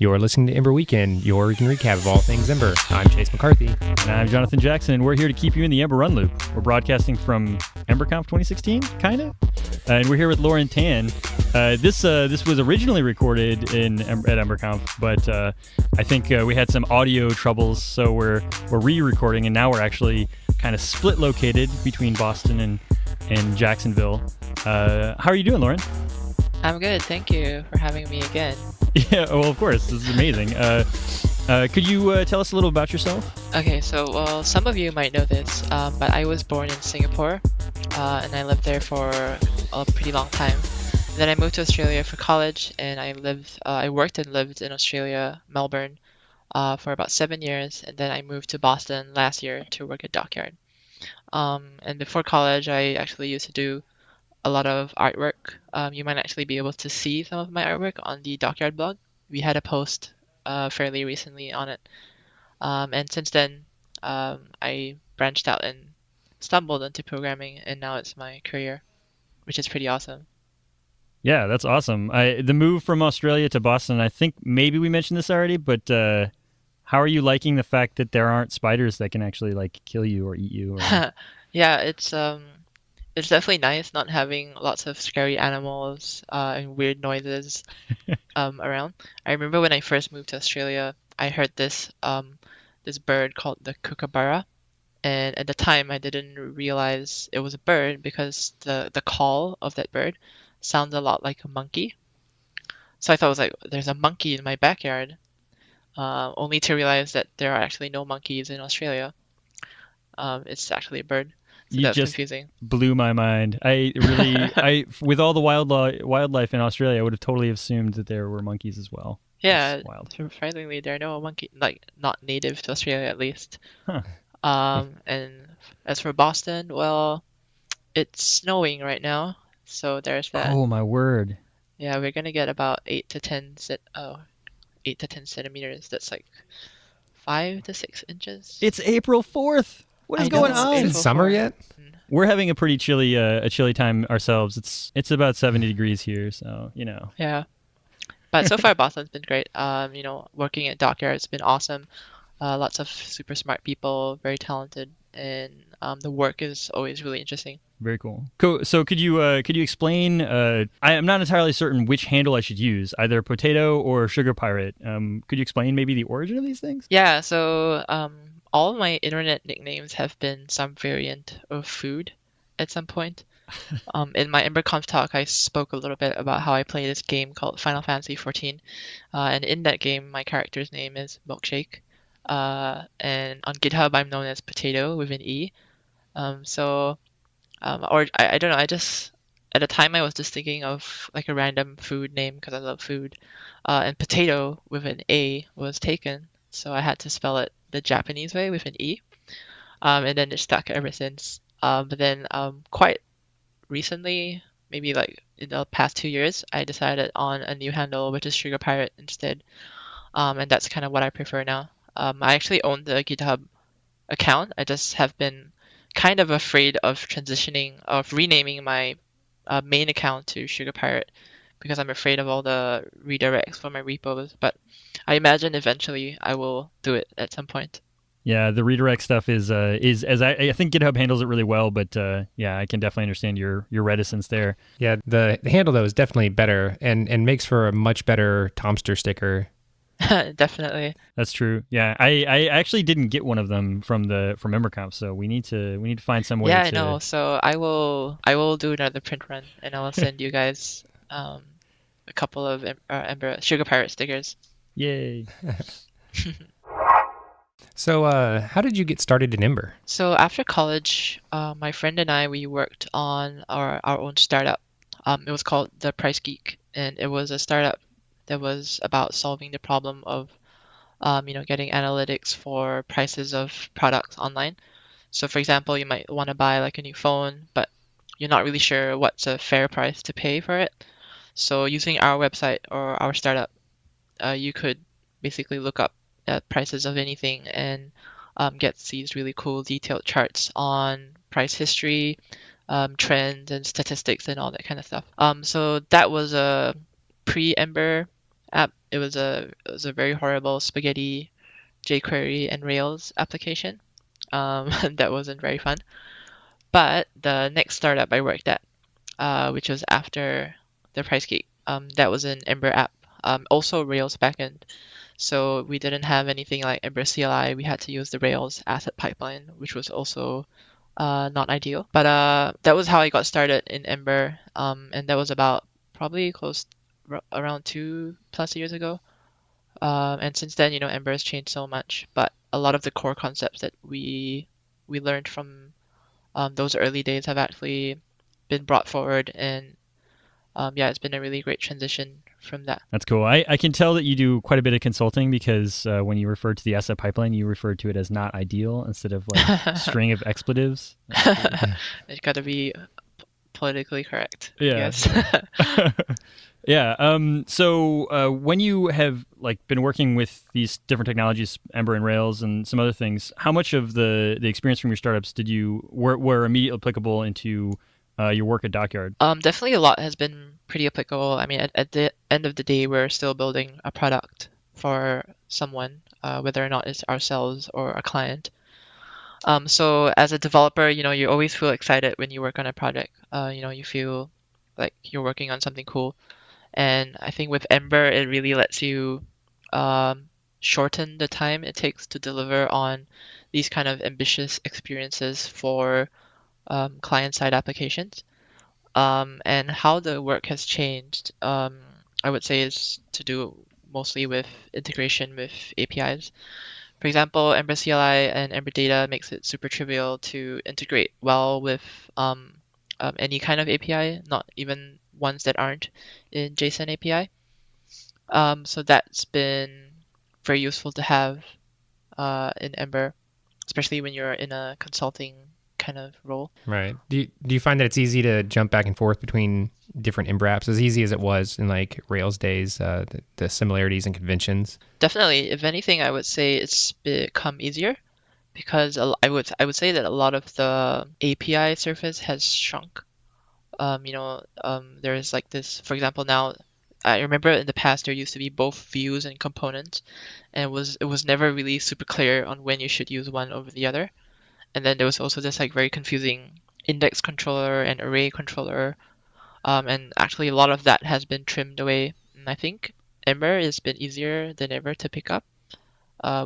You're listening to Ember Weekend, your weekend recap of all things Ember. I'm Chase McCarthy. And I'm Jonathan Jackson, and we're here to keep you in the Ember Run Loop. We're broadcasting from EmberConf 2016, kind of? And we're here with Lauren Tan. This was originally recorded at EmberConf, but I think we had some audio troubles, so we're re-recording, and now we're actually kind of split located between Boston and Jacksonville. How are you doing, Lauren? I'm good. Thank you for having me again. Yeah, well, of course. This is amazing. Could you tell us a little about yourself? Okay, so some of you might know this, but I was born in Singapore, and I lived there for a pretty long time. Then I moved to Australia for college, and I worked and lived in Australia, Melbourne, for about 7 years, and then I moved to Boston last year to work at Dockyard. And before college, I actually used to do a lot of artwork. You might actually be able to see some of my artwork on the Dockyard blog. We had a post fairly recently on it. And since then, I branched out and stumbled into programming, and now it's my career, which is pretty awesome. Yeah, that's awesome. The move from Australia to Boston, I think maybe we mentioned this already, but how are you liking the fact that there aren't spiders that can actually like kill you or eat you? Or... Yeah, it's definitely nice not having lots of scary animals and weird noises around. I remember when I first moved to Australia, I heard this bird called the kookaburra, and at the time I didn't realize it was a bird because the call of that bird sounds a lot like a monkey. So I thought it was like, there's a monkey in my backyard, only to realize that there are actually no monkeys in Australia. It's actually a bird. So you that's just confusing. Blew my mind. With all the wildlife in Australia, I would have totally assumed that there were monkeys as well. Yeah, surprisingly, there are no monkey, like not native to Australia at least. Huh. And as for Boston, well, it's snowing right now, so there's that. Oh my word! Yeah, we're gonna get about 8 to 10 centimeters. That's like 5 to 6 inches. It's April 4th. What is going on? Is it summer yet? We're having a pretty chilly time ourselves. It's about 70 degrees here, so you know. Yeah, but so far Boston's been great. Working at Dockyard has been awesome. Lots of super smart people, very talented, and the work is always really interesting. Very cool. So could you explain? I'm not entirely certain which handle I should use, either potato or sugar pirate. Could you explain maybe the origin of these things? Yeah. So all of my internet nicknames have been some variant of food at some point. In my EmberConf talk, I spoke a little bit about how I play this game called Final Fantasy XIV. And in that game, my character's name is Milkshake. And on GitHub, I'm known as Potato with an E. I don't know, at the time, I was just thinking of like a random food name because I love food. And Potato with an A was taken, so I had to spell it the Japanese way with an E, and then it stuck ever since. But then quite recently, maybe like in the past 2 years, I decided on a new handle, which is Sugar Pirate instead, and that's kind of what I prefer now. I actually own the GitHub account. I just have been kind of afraid of renaming my main account to Sugar Pirate because I'm afraid of all the redirects for my repos, but I imagine eventually I will do it at some point. Yeah, the redirect stuff is as I think GitHub handles it really well, but yeah, I can definitely understand your reticence there. Yeah, the handle though is definitely better and makes for a much better Tomster sticker. Definitely. That's true. Yeah, I actually didn't get one of them from EmberConf, so we need to find some way. Yeah, I know. So I will do another print run, and I will send you guys a couple of Ember Sugar Pirate stickers. Yay! So, how did you get started in Ember? So after college, my friend and we worked on our own startup. It was called The Price Geek, and it was a startup that was about solving the problem of, getting analytics for prices of products online. So, for example, you might want to buy like a new phone, but you're not really sure what's a fair price to pay for it. So, using our website or our startup, you could basically look up at prices of anything and get these really cool detailed charts on price history, trends and statistics and all that kind of stuff. So that was a pre-Ember app it was a very horrible spaghetti jQuery and Rails application. That wasn't very fun. But the next startup I worked at, which was after the price geek, that was an Ember app, also Rails backend. So we didn't have anything like Ember CLI. We had to use the Rails asset pipeline, which was also not ideal. But that was how I got started in Ember, and that was about probably around 2+ years ago. And since then, Ember has changed so much, but a lot of the core concepts that we learned from those early days have actually been brought forward, and yeah, it's been a really great transition from that. That's cool. I can tell that you do quite a bit of consulting because when you referred to the asset pipeline, you referred to it as not ideal instead of like string of expletives. It's got to be politically correct. Yeah. Yes. Yeah. So when you have like been working with these different technologies, Ember and Rails and some other things, how much of the experience from your startups were immediately applicable into your work at Dockyard? Definitely a lot has been pretty applicable. I mean, at the end of the day, we're still building a product for someone, whether or not it's ourselves or a client. So as a developer, you always feel excited when you work on a project. You feel like you're working on something cool. And I think with Ember, it really lets you shorten the time it takes to deliver on these kind of ambitious experiences for client-side applications. And how the work has changed, I would say, is to do mostly with integration with APIs. For example, Ember CLI and Ember Data makes it super trivial to integrate well with any kind of API, not even ones that aren't in JSON API. So that's been very useful to have in Ember, especially when you're in a consulting kind of role. Right. Do you find that it's easy to jump back and forth between different Ember apps, as easy as it was in like Rails days, the similarities and conventions? Definitely. If anything, I would say it's become easier because I would say that a lot of the API surface has shrunk. There's like this, for example, now I remember in the past there used to be both views and components, and it was never really super clear on when you should use one over the other. And then there was also this like very confusing index controller and array controller, and actually a lot of that has been trimmed away. And I think Ember has been easier than ever to pick up,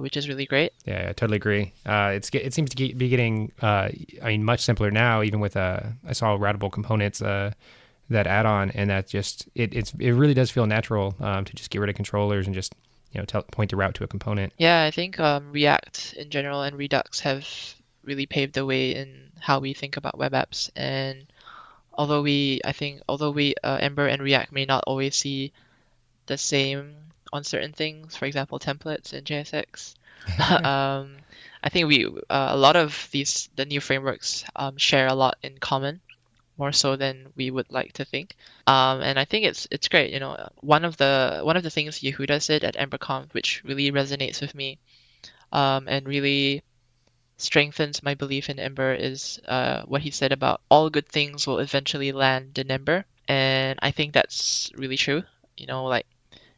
which is really great. Yeah, I totally agree. It seems to be getting, much simpler now. Even with I saw routable components that add-on, and that just it really does feel natural to just get rid of controllers and just point the route to a component. Yeah, I think React in general and Redux have really paved the way in how we think about web apps. And although we Ember and React may not always see the same on certain things, for example, templates in JSX, I think a lot of the new frameworks share a lot in common, more so than we would like to think. And I think it's great. One of the things Yehuda said at EmberConf, which really resonates with me, and really strengthens my belief in Ember, is what he said about all good things will eventually land in Ember. And I think that's really true. Like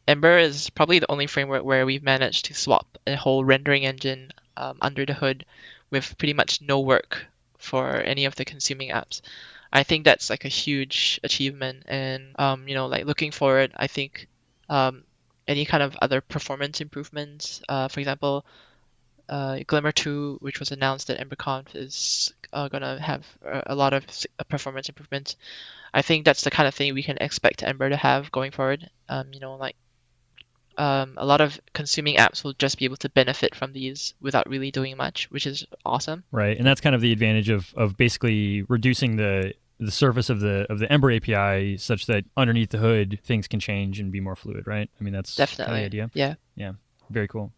Ember is probably the only framework where we've managed to swap a whole rendering engine under the hood with pretty much no work for any of the consuming apps. I think that's like a huge achievement. And like looking forward, I think any kind of other performance improvements, for example, Glimmer 2, which was announced at EmberConf, is going to have a lot of performance improvements. I think that's the kind of thing we can expect Ember to have going forward. A lot of consuming apps will just be able to benefit from these without really doing much, which is awesome. Right, and that's kind of the advantage of basically reducing the surface of the Ember API such that underneath the hood things can change and be more fluid, right? I mean, that's Definitely kind of the idea. Yeah. Yeah, very cool.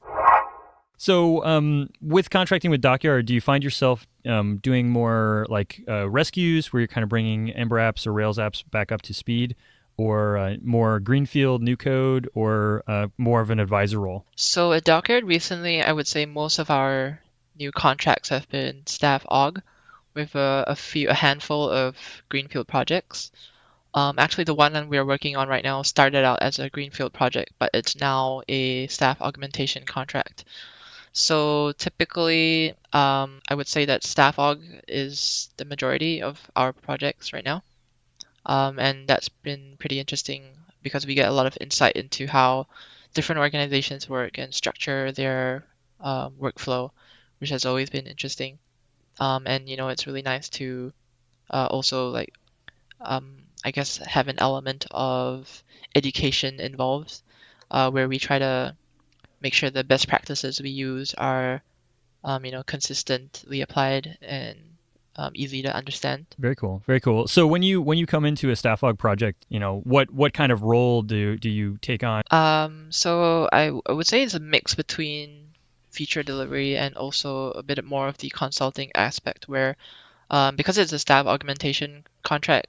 So with contracting with Dockyard, do you find yourself doing more like rescues where you're kind of bringing Ember apps or Rails apps back up to speed, or more greenfield, new code, or more of an advisor role? So at Dockyard recently, I would say most of our new contracts have been staff aug with a handful of greenfield projects. Actually, the one that we are working on right now started out as a greenfield project, but it's now a staff augmentation contract. So typically, I would say that staff aug is the majority of our projects right now. And that's been pretty interesting because we get a lot of insight into how different organizations work and structure their workflow, which has always been interesting. And it's really nice to also I guess have an element of education involved, where we try to make sure the best practices we use are consistently applied and easy to understand. Very cool. Very cool. So when you come into a staff log project, what kind of role do you take on? So I would say it's a mix between feature delivery and also a bit more of the consulting aspect where because it's a staff augmentation contract,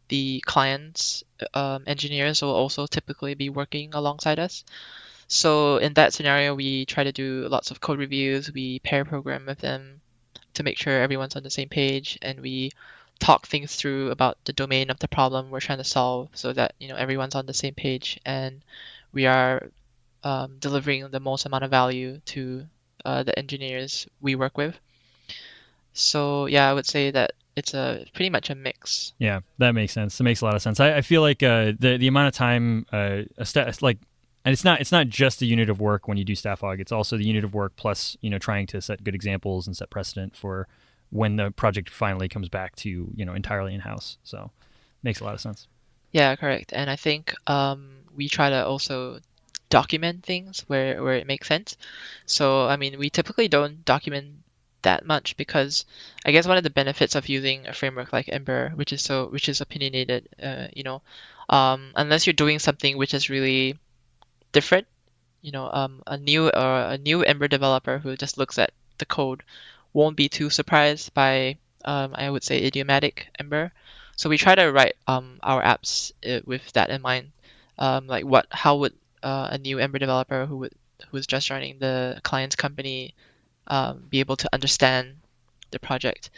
the client's engineers will also typically be working alongside us. So in that scenario, we try to do lots of code reviews. We pair program with them to make sure everyone's on the same page, and we talk things through about the domain of the problem we're trying to solve, so that everyone's on the same page and we are delivering the most amount of value to the engineers we work with. So yeah, I would say that it's pretty much a mix. Yeah, that makes sense. It makes a lot of sense. I feel like the amount of time and it's not just a unit of work when you do staff aug. It's also the unit of work plus trying to set good examples and set precedent for when the project finally comes back to entirely in house. So makes a lot of sense. Yeah, correct. And I think we try to also document things where it makes sense. So I mean, we typically don't document that much because I guess one of the benefits of using a framework like Ember, which is opinionated, unless you're doing something which is really different, a new Ember developer who just looks at the code won't be too surprised by I would say idiomatic Ember. So we try to write our apps with that in mind. How would a new Ember developer who's just joining the client's company be able to understand the project?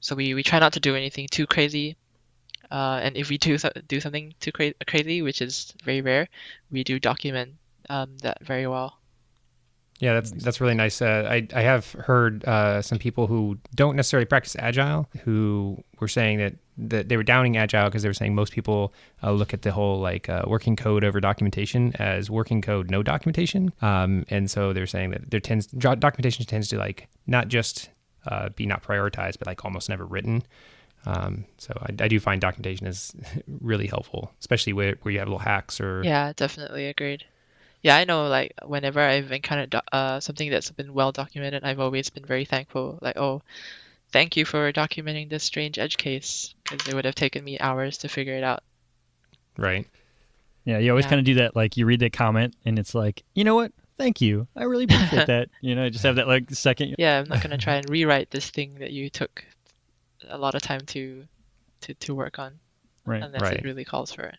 So we try not to do anything too crazy. And if we do something too crazy, which is very rare, we do document that very well. Yeah, that's really nice. I have heard some people who don't necessarily practice Agile who were saying that they were downing Agile because they were saying most people look at the whole working code over documentation as working code no documentation. And so they're saying that documentation tends to not just be not prioritized, but almost never written. So I do find documentation is really helpful, especially where you have little hacks or. Yeah, definitely agreed. Yeah, I know, whenever I've encountered something that's been well documented, I've always been very thankful. Oh, thank you for documenting this strange edge case, because it would have taken me hours to figure it out. Right. Yeah, you always kind of do that. You read that comment, and it's you know what? Thank you. I really appreciate that. Just have that second. Yeah, I'm not going to try and rewrite this thing that you took a lot of time to work on, right? Unless it really calls for it.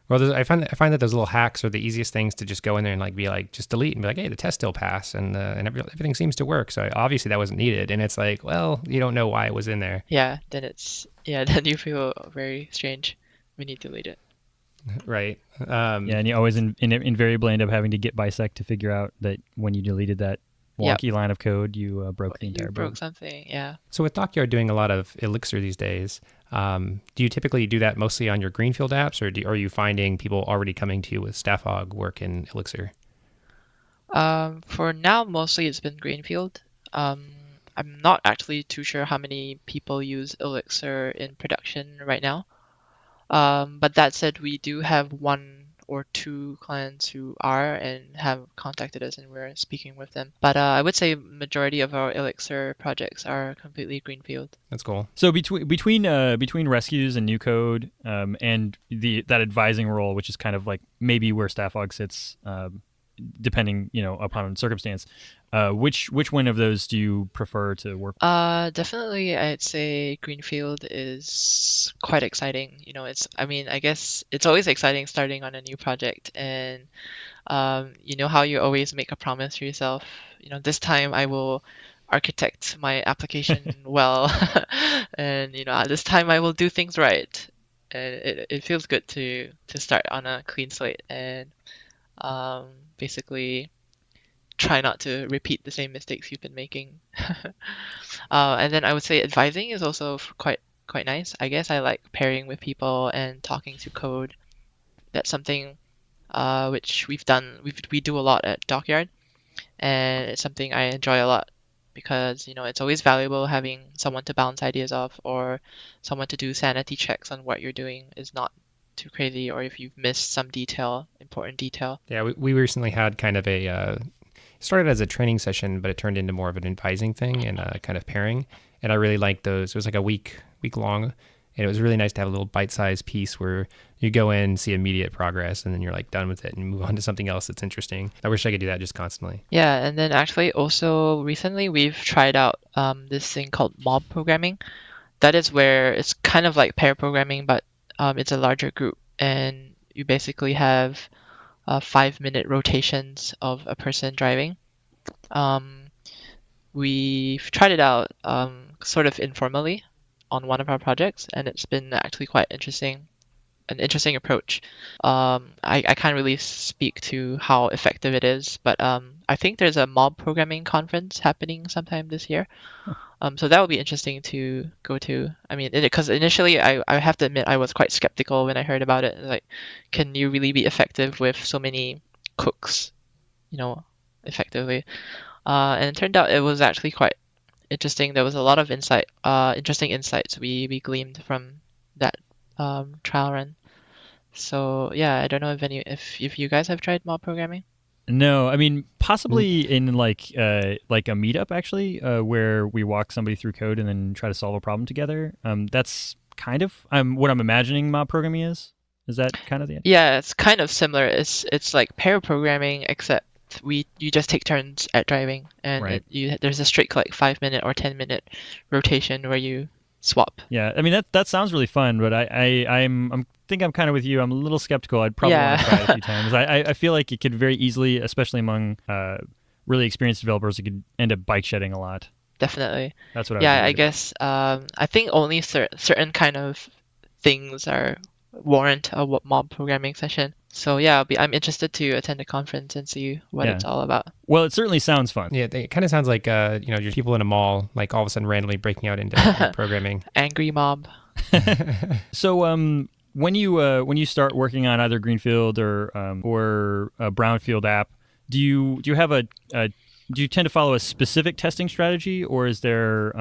Well, I find that those little hacks are the easiest things to just go in there and be just delete and be hey, the test still passed and everything seems to work. So obviously that wasn't needed, and it's well, you don't know why it was in there. Yeah, then then you feel very strange when you delete it. Right. And you always invariably end up having to git bisect to figure out that when you deleted that wonky line of code, you broke the entire board. You broke something, yeah. So with Dockyard doing a lot of Elixir these days, do you typically do that mostly on your greenfield apps, or are you finding people already coming to you with staff aug work in Elixir? For now, mostly it's been greenfield. I'm not actually too sure how many people use Elixir in production right now. But that said, we do have one or two clients who are and have contacted us, and we're speaking with them. But I would say majority of our Elixir projects are completely greenfield. That's cool. So between rescues and new code and that advising role, which is kind of maybe where staff aug sits, depending upon circumstance, which one of those do you prefer to work with? Definitely I'd say greenfield is quite exciting. I guess it's always exciting starting on a new project, and how you always make a promise to yourself, this time I will architect my application well, and this time I will do things right. and it feels good to start on a clean slate and basically try not to repeat the same mistakes you've been making. And then I would say advising is also quite nice. I guess I like pairing with people and talking to code. That's something which we've done. We do a lot at Dockyard, and it's something I enjoy a lot because it's always valuable having someone to bounce ideas off or someone to do sanity checks on what you're doing is not too crazy, or if you've missed some important detail. Yeah, we recently had kind of a started as a training session, but it turned into more of an advising thing and kind of pairing. And I really liked those. It was like a week long, and it was really nice to have a little bite-sized piece where you go in, see immediate progress, and then you're like done with it and move on to something else that's interesting. I wish I could do that just constantly. Yeah, and then actually also recently we've tried out this thing called mob programming. That is where it's kind of like pair programming, but it's a larger group, and you basically have 5-minute rotations of a person driving. We've tried it out sort of informally on one of our projects, and it's been actually quite interesting, an interesting approach. I can't really speak to how effective it is, but I think there's a mob programming conference happening sometime this year. So that would be interesting to go to. I mean, because initially I have to admit I was quite skeptical when I heard about it. Like, can you really be effective with so many cooks, effectively? And it turned out it was actually quite interesting. There was a lot of interesting insights we gleaned from that trial run. So yeah, I don't know if you guys have tried mob programming. No, I mean possibly in like a meetup actually, where we walk somebody through code and then try to solve a problem together. That's kind of what I'm imagining mob programming is. Is that kind of the? Yeah, it's kind of similar. It's like pair programming, except you just take turns at driving, and Right. there's a strict like 5-minute or 10-minute rotation where you swap. Yeah, I mean that sounds really fun, but I'm think I'm kind of with you. I'm a little skeptical. I'd probably want to try it a few times. I feel like it could very easily, especially among really experienced developers, it could end up bike shedding a lot. Definitely. That's what I guess I think only certain kind of things warrant a mob programming session. So yeah, I'm interested to attend a conference and see what it's all about. Well, it certainly sounds fun. Yeah, it kind of sounds like just people in a mall, like all of a sudden randomly breaking out into programming. Angry mob. So when you start working on either greenfield or a brownfield app, do you do you tend to follow a specific testing strategy, or is there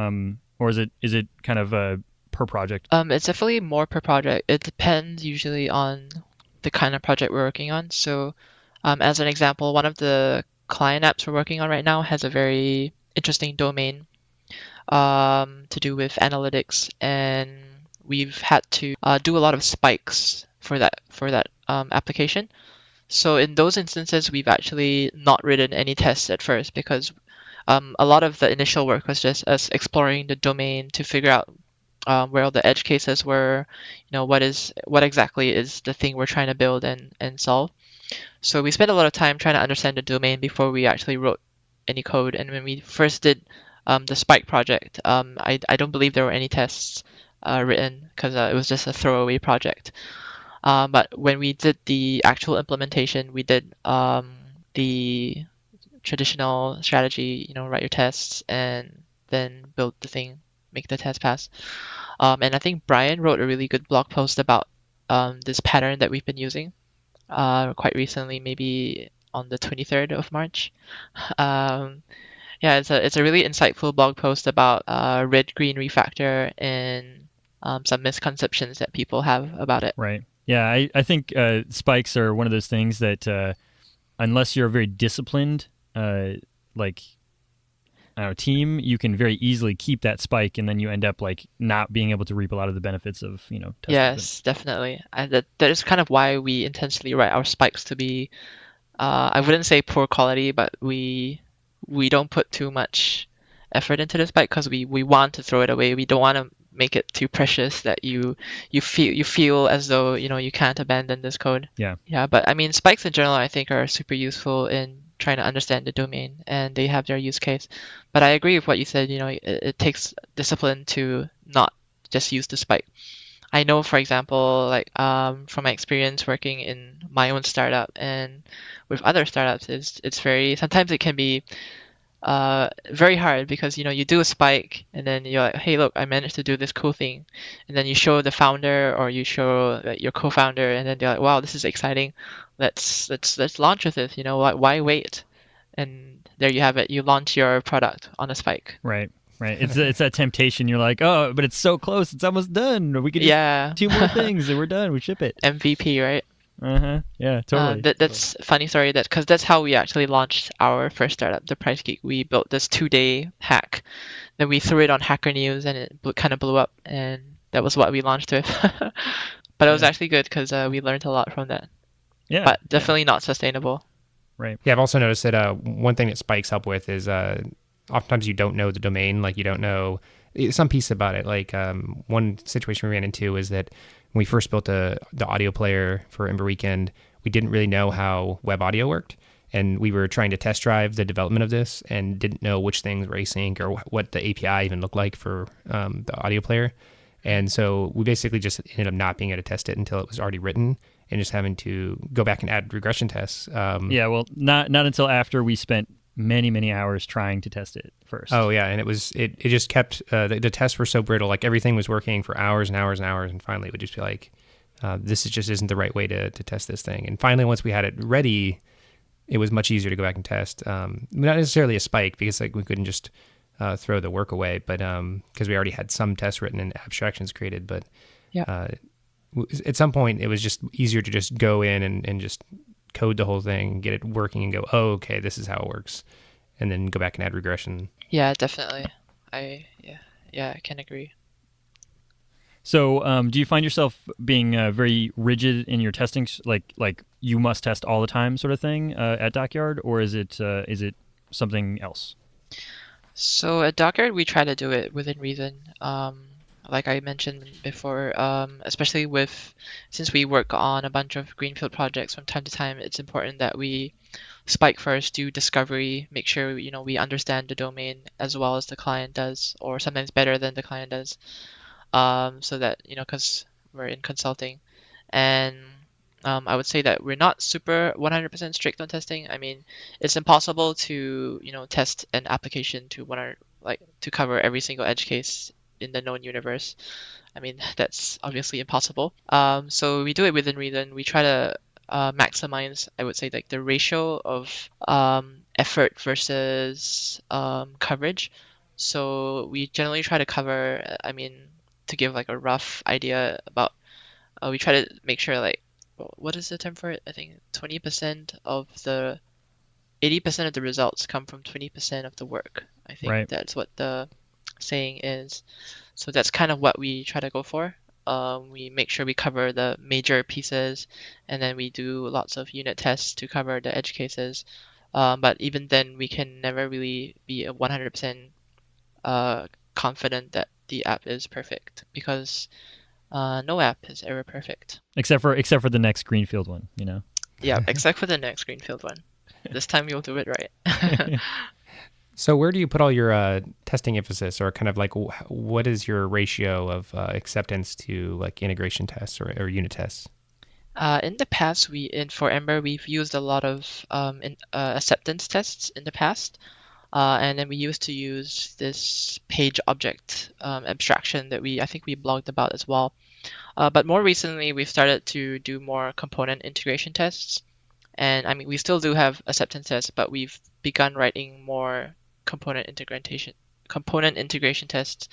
is it kind of per project? It's definitely more per project. It depends usually on the kind of project we're working on. So as an example, one of the client apps we're working on right now has a very interesting domain to do with analytics, and we've had to do a lot of spikes for that application. So in those instances, we've actually not written any tests at first because a lot of the initial work was just us exploring the domain to figure out where all the edge cases were, what exactly is the thing we're trying to build and solve. So we spent a lot of time trying to understand the domain before we actually wrote any code. And when we first did the Spike project, I don't believe there were any tests written because it was just a throwaway project. But when we did the actual implementation, we did the traditional strategy, write your tests and then build the thing, make the test pass. And I think Brian wrote a really good blog post about this pattern that we've been using quite recently, maybe on the 23rd of March. It's a really insightful blog post about red-green refactor and some misconceptions that people have about it. Right. Yeah, I think spikes are one of those things that unless you're a very disciplined team, you can very easily keep that spike, and then you end up like not being able to reap a lot of the benefits of testing. Yes, definitely. And that is kind of why we intentionally write our spikes to be, I wouldn't say poor quality, but we don't put too much effort into the spike because we want to throw it away. We don't want to make it too precious that you feel as though you can't abandon this code. Yeah. But I mean, spikes in general I think are super useful in trying to understand the domain, and they have their use case. But I agree with what you said. It takes discipline to not just use the spike. I know, for example, like from my experience working in my own startup and with other startups, it's very sometimes it can be very hard because you do a spike and then you're like, hey, look, I managed to do this cool thing, and then you show the founder or you show your co-founder, and then they're like, wow, this is exciting. Let's launch with it. Why wait? And there you have it. You launch your product on a spike. Right. It's that temptation. You're like, oh, but it's so close. It's almost done. We could just Yeah. 2 more things and we're done. We ship it. MVP, right? Yeah, totally. That's funny story because that's how we actually launched our first startup, the Price Geek. We built this 2-day hack, then we threw it on Hacker News and it kind of blew up, and that was what we launched with. But it was actually good because we learned a lot from that. Yeah. But definitely not sustainable. Right. Yeah, I've also noticed that one thing that spikes help with is oftentimes you don't know the domain, like you don't know some piece about it. Like one situation we ran into is that when we first built the audio player for Ember Weekend, we didn't really know how web audio worked. And we were trying to test drive the development of this and didn't know which things were async or what the API even looked like for the audio player. And so we basically just ended up not being able to test it until it was already written and just having to go back and add regression tests. Yeah, well, not until after we spent many hours trying to test it first. Oh yeah, and it just kept the tests were so brittle, like everything was working for hours and hours and hours, and finally it would just be like, this just isn't the right way to test this thing. And finally, once we had it ready, it was much easier to go back and test. Not necessarily a spike because like we couldn't just throw the work away, but because we already had some tests written and abstractions created. But Yeah. At some point, it was just easier to just go in and just code the whole thing, get it working, and go, oh, okay, this is how it works, and then go back and add regression. Yeah, definitely. I can agree. So, do you find yourself being very rigid in your testing, like you must test all the time, sort of thing, at Dockyard, or is it something else? So at Dockyard, we try to do it within reason. Like I mentioned before, especially since we work on a bunch of greenfield projects from time to time, it's important that we spike first, do discovery, make sure we understand the domain as well as the client does, or sometimes better than the client does, so that because we're in consulting, and I would say that we're not super 100% strict on testing. I mean, it's impossible to test an application to to cover every single edge case in the known universe. I mean, that's obviously impossible. So we do it within reason. We try to maximize, I would say, like the ratio of effort versus coverage. So we generally try to cover, to give like a rough idea about, we try to make sure like, what is the term for it? I think 80% of the results come from 20% of the work. I think That's what the saying is. So that's kind of what we try to go for. We make sure we cover the major pieces, and then we do lots of unit tests to cover the edge cases. But even then, we can never really be 100% confident that the app is perfect, because no app is ever perfect. Except for the next greenfield one, Yeah, except for the next greenfield one. This time you'll do it right. So where do you put all your testing emphasis, or kind of like what is your ratio of acceptance to like integration tests or unit tests? In the past, for Ember, we've used a lot of acceptance tests in the past, and then we used to use this page object abstraction that I think we blogged about as well. But more recently, we've started to do more component integration tests, and I mean we still do have acceptance tests, but we've begun writing more component integration tests,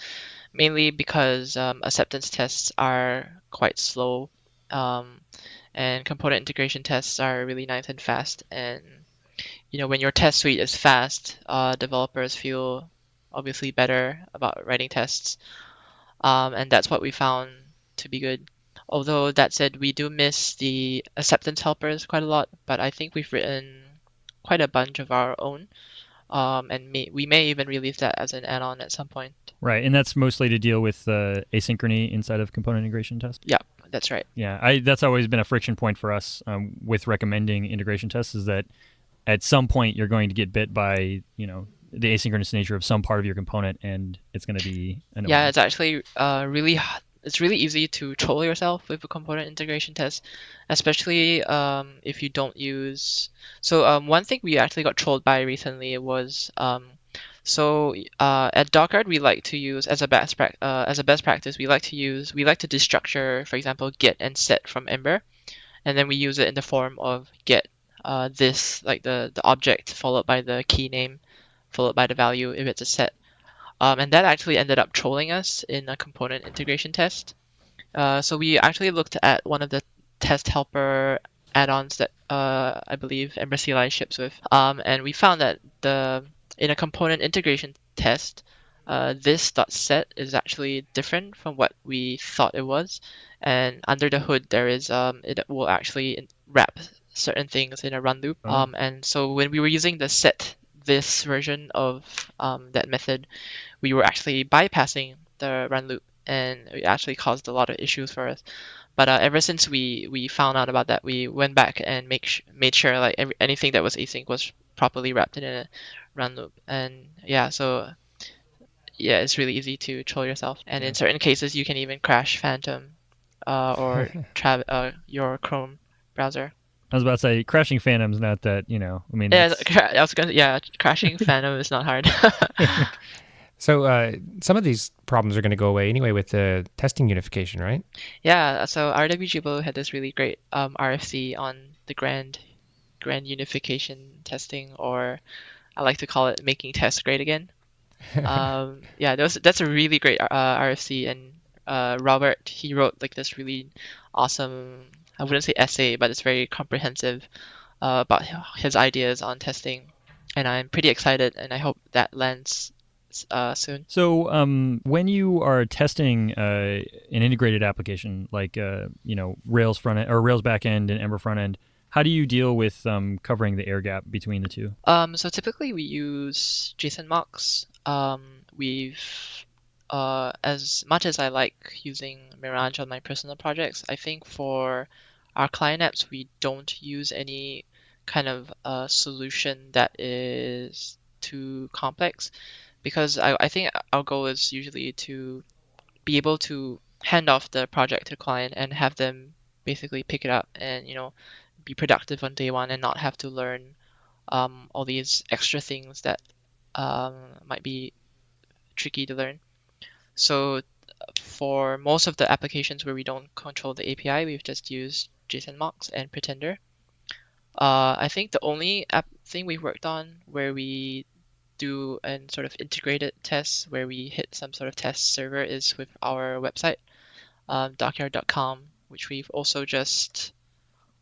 mainly because acceptance tests are quite slow, and component integration tests are really nice and fast. And when your test suite is fast, developers feel obviously better about writing tests, and that's what we found to be good. Although that said, we do miss the acceptance helpers quite a lot, but I think we've written quite a bunch of our own. And we may even release that as an add-on at some point. Right, and that's mostly to deal with asynchrony inside of component integration tests? Yeah, that's right. Yeah, that's always been a friction point for us with recommending integration tests, is that at some point you're going to get bit by, the asynchronous nature of some part of your component, and it's going to be annoying. Yeah, it's actually it's really easy to troll yourself with a component integration test, especially if you don't use. So one thing we actually got trolled by recently was at Dockyard we like to use as a best practice we like to destructure, for example, get and set from Ember, and then we use it in the form of get this, like the object followed by the key name followed by the value if it's a set. And that actually ended up trolling us in a component integration test. So we actually looked at one of the test helper add-ons that I believe Ember CLI ships with, and we found that in a component integration test, this .set is actually different from what we thought it was, and under the hood there is it will actually wrap certain things in a run loop. And so when we were using the set this version of that method, we were actually bypassing the run loop, and it actually caused a lot of issues for us. But ever since we found out about that, we went back and made sure like anything that was async was properly wrapped in a run loop. And yeah, so yeah, it's really easy to troll yourself. And in certain cases, you can even crash Phantom or your Chrome browser. I was about to say crashing Phantom's not that, I mean. Yeah, crashing Phantom is not hard. So some of these problems are going to go away anyway with the testing unification, right? Yeah, so RWG Blue had this really great RFC on the grand unification testing, or I like to call it making tests great again. Yeah, that's a really great RFC, and Robert, he wrote like this really awesome, I wouldn't say essay, but it's very comprehensive about his ideas on testing, and I'm pretty excited, and I hope that lands soon. So when you are testing an integrated application like Rails front end or Rails backend and Ember front end, how do you deal with covering the air gap between the two? So typically we use JSON mocks. We've as much as I like using Mirage on my personal projects, I think for our client apps we don't use any kind of solution that is too complex, because I think our goal is usually to be able to hand off the project to the client and have them basically pick it up and be productive on day one and not have to learn all these extra things that might be tricky to learn. So for most of the applications where we don't control the API, we've just used JSON mocks and Pretender. I think the only thing we've worked on where we do an sort of integrated test where we hit some sort of test server is with our website, Dockyard.com, which we've also just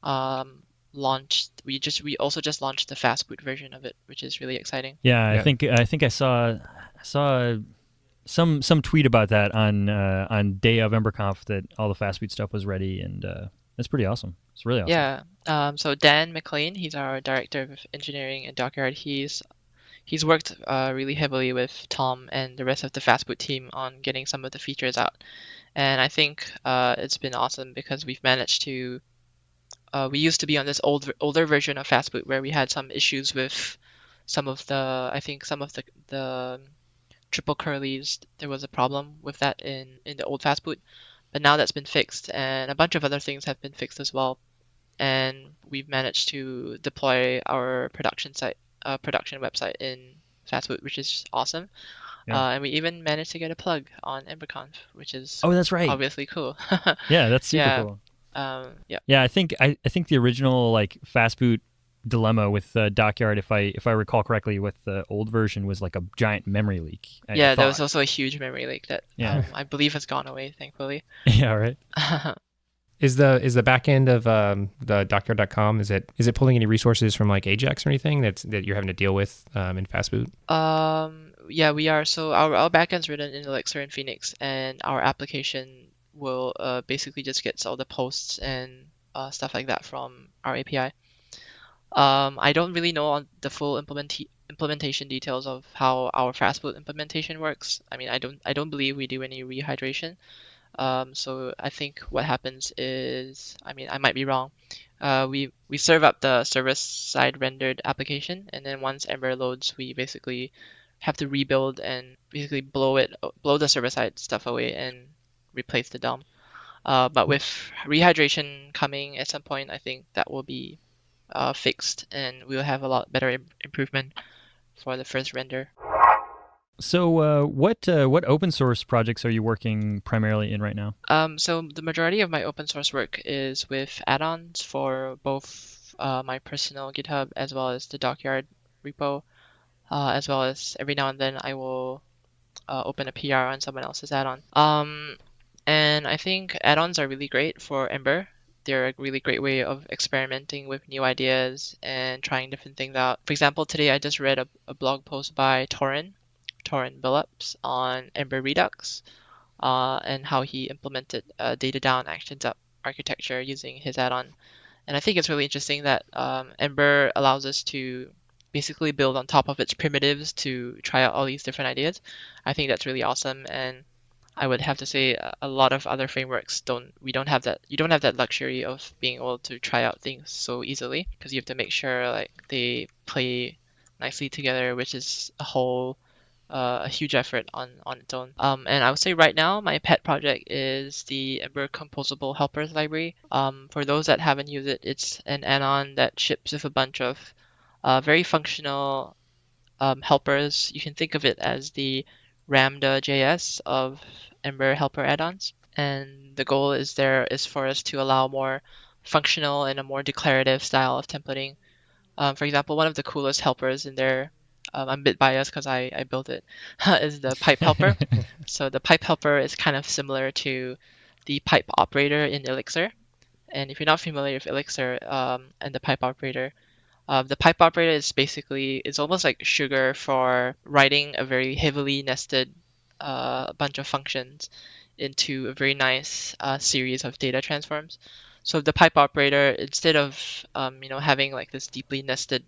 launched. We also just launched the fast boot version of it, which is really exciting. Yeah, I think I saw some tweet about that on day of EmberConf that all the fast boot stuff was ready, and it's pretty awesome. It's really awesome. Yeah. So Dan McLean, he's our director of engineering at Dockyard. He's worked really heavily with Tom and the rest of the Fastboot team on getting some of the features out. And I think it's been awesome because we've managed to... we used to be on this older version of Fastboot where we had some issues with some of the triple curlies. There was a problem with that in the old Fastboot. But now that's been fixed, and a bunch of other things have been fixed as well. And we've managed to deploy our production website in Fastboot, which is awesome. Yeah. And we even managed to get a plug on EmberConf, which is that's right. Obviously cool. Yeah, that's super cool. Yeah, I think the original like Fastboot dilemma with Dockyard, if I recall correctly, with the old version was like a giant memory leak. There was also a huge memory leak that I believe has gone away, thankfully. Yeah, right. Is the back end of the Dockyard.com, is it pulling any resources from like Ajax or anything that you're having to deal with in Fastboot? Yeah, we are. So our backend's written in Elixir and Phoenix, and our application will basically just gets all the posts and stuff like that from our API. I don't really know on the full implementation details of how our Fastboot implementation works. I mean, I don't believe we do any rehydration. So I think what happens is, I mean, I might be wrong. We serve up the server-side rendered application, and then once Ember loads, we basically have to rebuild and basically blow the server-side stuff away and replace the DOM. But with rehydration coming at some point, I think that will be fixed, and we'll have a lot better improvement for the first render. So what open source projects are you working primarily in right now? So the majority of my open source work is with add-ons for both my personal GitHub as well as the Dockyard repo, as well as every now and then I will open a PR on someone else's add-on. And I think add-ons are really great for Ember. They're a really great way of experimenting with new ideas and trying different things out. For example, today I just read a blog post by Torrin Billups on Ember Redux and how he implemented data down, actions up architecture using his add-on. And I think it's really interesting that Ember allows us to basically build on top of its primitives to try out all these different ideas. I think that's really awesome, and I would have to say a lot of other frameworks you don't have that luxury of being able to try out things so easily, because you have to make sure like they play nicely together, which is a huge effort on its own. And I would say right now my pet project is the Ember Composable Helpers library. For those that haven't used it, it's an add-on that ships with a bunch of very functional helpers. You can think of it as the Ember.js of Ember helper add-ons. And the goal is for us to allow more functional and a more declarative style of templating. For example, one of the coolest helpers in there, I'm a bit biased because I built it, is the pipe helper. So the pipe helper is kind of similar to the pipe operator in Elixir. And if you're not familiar with Elixir and the pipe operator is almost like Sugar for writing a very heavily nested bunch of functions into a very nice series of data transforms. So the pipe operator, instead of having like this deeply nested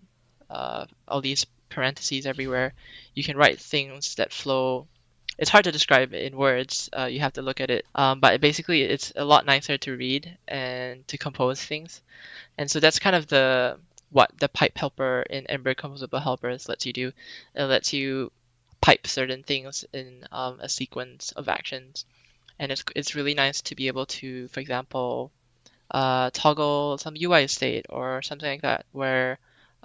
all these parentheses everywhere, you can write things that flow. It's hard to describe in words. You have to look at it. But basically, it's a lot nicer to read and to compose things. And so that's kind of what the pipe helper in Ember Composable Helpers lets you do. It lets you pipe certain things in a sequence of actions. And it's really nice to be able to, for example, toggle some UI state or something like that, where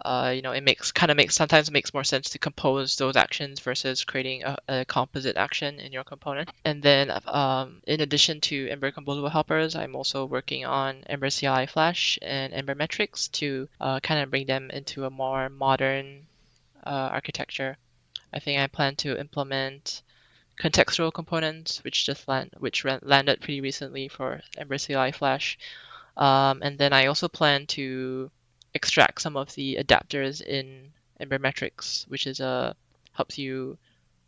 it sometimes makes more sense to compose those actions versus creating a composite action in your component. And then in addition to Ember Composable Helpers, I'm also working on Ember CLI Flash and Ember Metrics to kind of bring them into a more modern architecture. I think I plan to implement contextual components, which landed pretty recently for Ember CLI Flash. And then I also plan to extract some of the adapters in Ember Metrics, which is helps you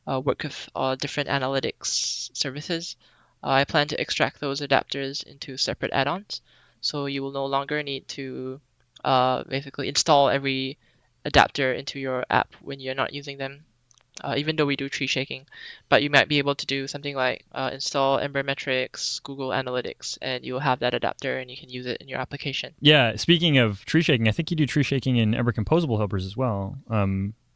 work with different analytics services. I plan to extract those adapters into separate add-ons, so you will no longer need to basically install every adapter into your app when you're not using them. Even though we do tree shaking, but you might be able to do something like install Ember Metrics, Google Analytics, and you'll have that adapter and you can use it in your application. Yeah, speaking of tree shaking, I think you do tree shaking in Ember Composable Helpers as well,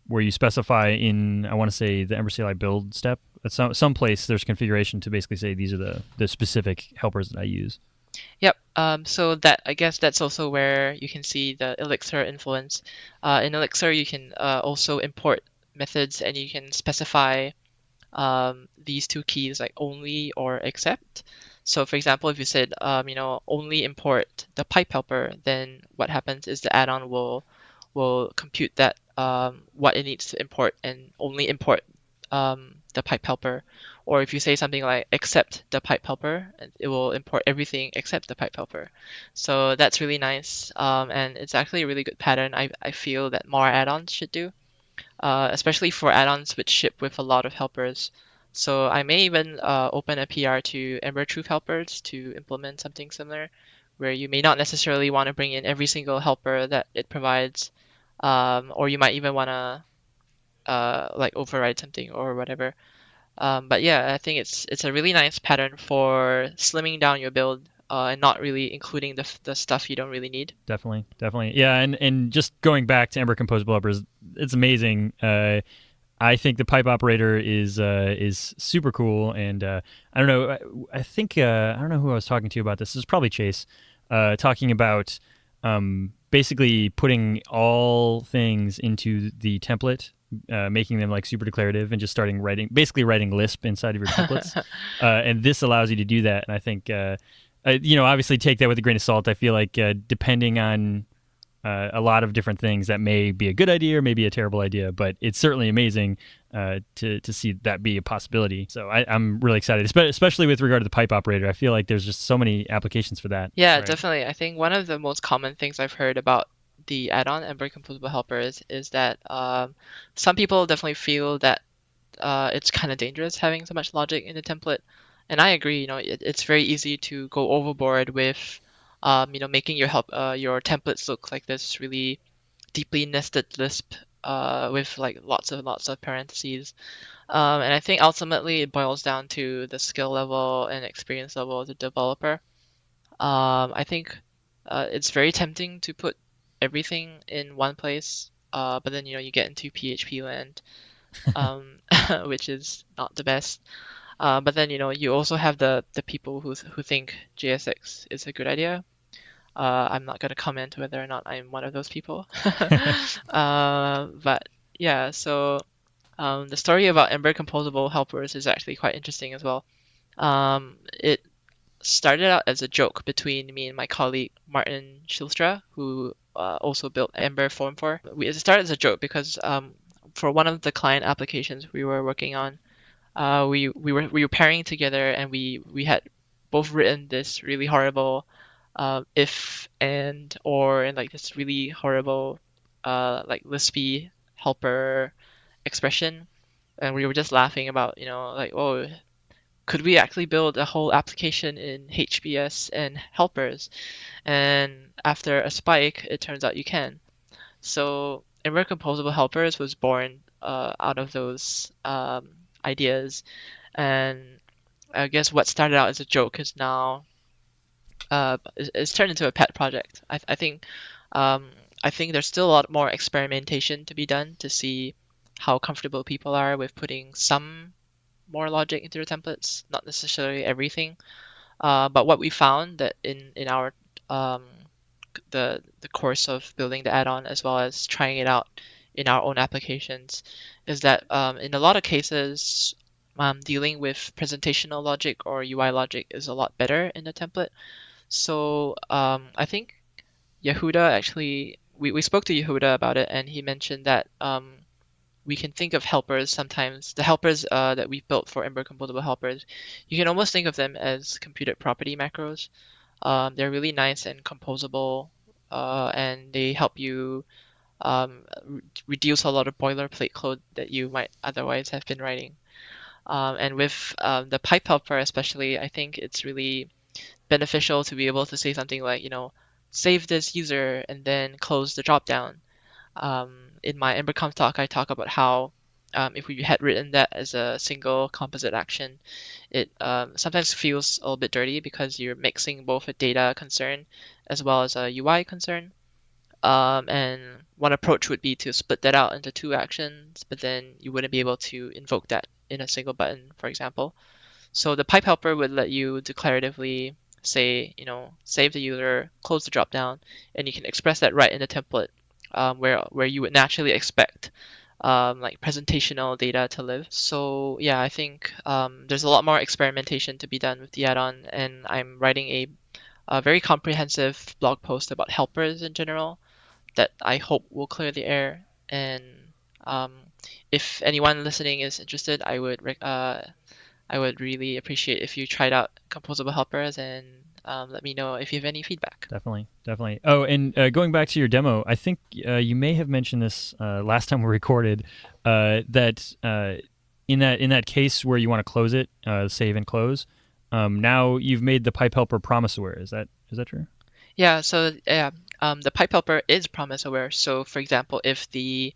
where you specify in, I want to say, the Ember CLI build step. At some place there's configuration to basically say these are the specific helpers that I use. Yep. So I guess that's also where you can see the Elixir influence. In Elixir, you can also import methods, and you can specify these two keys like only or except. So for example, if you said only import the pipe helper, then what happens is the add-on will compute that what it needs to import and only import the pipe helper. Or if you say something like except the pipe helper, it will import everything except the pipe helper. So that's really nice, and it's actually a really good pattern I feel that more add-ons should do. Especially for add-ons which ship with a lot of helpers. So I may even open a PR to Ember Truth Helpers to implement something similar, where you may not necessarily want to bring in every single helper that it provides, or you might even want to like override something or whatever. But yeah, I think it's a really nice pattern for slimming down your build and not really including the stuff you don't really need. Definitely. Yeah, and just going back to Ember Composable Helpers, it's amazing. I think the pipe operator is super cool, and I don't know. I think I don't know who I was talking to about this. This is probably Chase, talking about basically putting all things into the template, making them like super declarative, and just starting basically writing Lisp inside of your templates. And this allows you to do that. And I think obviously take that with a grain of salt. I feel like depending on a lot of different things, that may be a good idea or maybe a terrible idea, but it's certainly amazing to see that be a possibility. So I'm really excited, especially with regard to the pipe operator. I feel like there's just so many applications for that. Yeah, Right. definitely. I think one of the most common things I've heard about the add-on Ember Composable Helpers is that some people definitely feel that it's kind of dangerous having so much logic in the template. And I agree, it's very easy to go overboard with, making your your templates look like this really deeply nested Lisp with like lots of parentheses. And I think ultimately it boils down to the skill level and experience level of the developer. I think it's very tempting to put everything in one place, but then you get into PHP land, um, which is not the best. But then you also have the people who think JSX is a good idea. I'm not going to comment whether or not I'm one of those people. But yeah, so the story about Ember Composable Helpers is actually quite interesting as well. It started out as a joke between me and my colleague Martin Schilstra, who also built Ember Form 4. It started as a joke because for one of the client applications we were working on, we were pairing together, and we had both written this really horrible if and or and like this really horrible like Lispy helper expression, and we were just laughing about like, oh, could we actually build a whole application in HBS and helpers? And after a spike, it turns out you can. So Ember Composable Helpers was born out of those ideas, and I guess what started out as a joke is now is turned into a pet project. I think there's still a lot more experimentation to be done to see how comfortable people are with putting some more logic into their templates, not necessarily everything. But what we found that in our the course of building the add-on as well as trying it out in our own applications is that in a lot of cases, dealing with presentational logic or UI logic is a lot better in the template. So I think Yehuda actually, we spoke to Yehuda about it, and he mentioned that we can think of helpers sometimes. The helpers that we built for Ember Composable Helpers, you can almost think of them as computed property macros. They're really nice and composable, and they help you reduce a lot of boilerplate code that you might otherwise have been writing. And with the pipe helper especially, I think it's really beneficial to be able to say something like, save this user and then close the dropdown. In my EmberConf talk, I talk about how if we had written that as a single composite action, it sometimes feels a little bit dirty because you're mixing both a data concern as well as a UI concern. And one approach would be to split that out into two actions, but then you wouldn't be able to invoke that in a single button, for example. So the pipe helper would let you declaratively say, save the user, close the dropdown, and you can express that right in the template where you would naturally expect like presentational data to live. So yeah, I think there's a lot more experimentation to be done with the add-on, and I'm writing a very comprehensive blog post about helpers in general that I hope will clear the air. And if anyone listening is interested, I would really appreciate if you tried out composable helpers and let me know if you have any feedback. Definitely. Oh, and going back to your demo, I think you may have mentioned this last time we recorded, that in that case where you want to close it, save and close, now you've made the pipe helper promise aware. Is that true? Yeah. So the pipe helper is promise aware. So for example, if the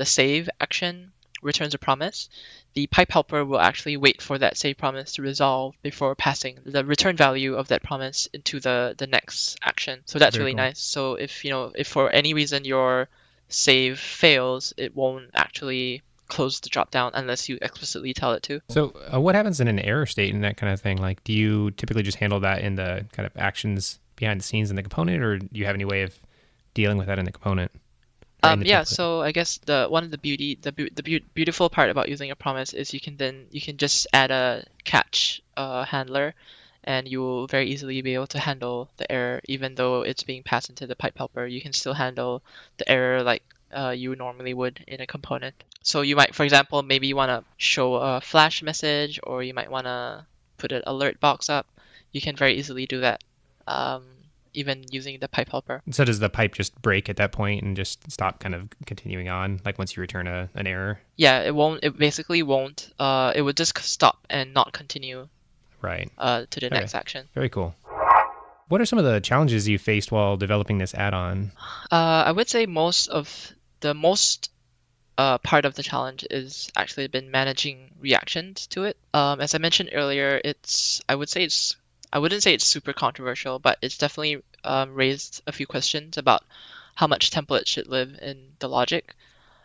save action returns a promise, the pipe helper will actually wait for that save promise to resolve before passing the return value of that promise into the next action. So that's really nice. So if for any reason your save fails, it won't actually close the dropdown unless you explicitly tell it to. So what happens in an error state and that kind of thing? Like, do you typically just handle that in the kind of actions behind the scenes in the component, or do you have any way of dealing with that in the component? Yeah, so I guess one of the beautiful part about using a promise is you can just add a catch handler, and you will very easily be able to handle the error even though it's being passed into the pipe helper. You can still handle the error like you normally would in a component. So you might, for example, maybe you want to show a flash message, or you might want to put an alert box up. You can very easily do that. Even using the pipe helper. So does the pipe just break at that point and just stop kind of continuing on, like once you return an error? Yeah, it won't. It basically won't. It would just stop and not continue. Right. To the next action. Very cool. What are some of the challenges you faced while developing this add-on? I would say most part of the challenge is actually been managing reactions to it. As I mentioned earlier, I wouldn't say it's super controversial, but it's definitely raised a few questions about how much template should live in the logic.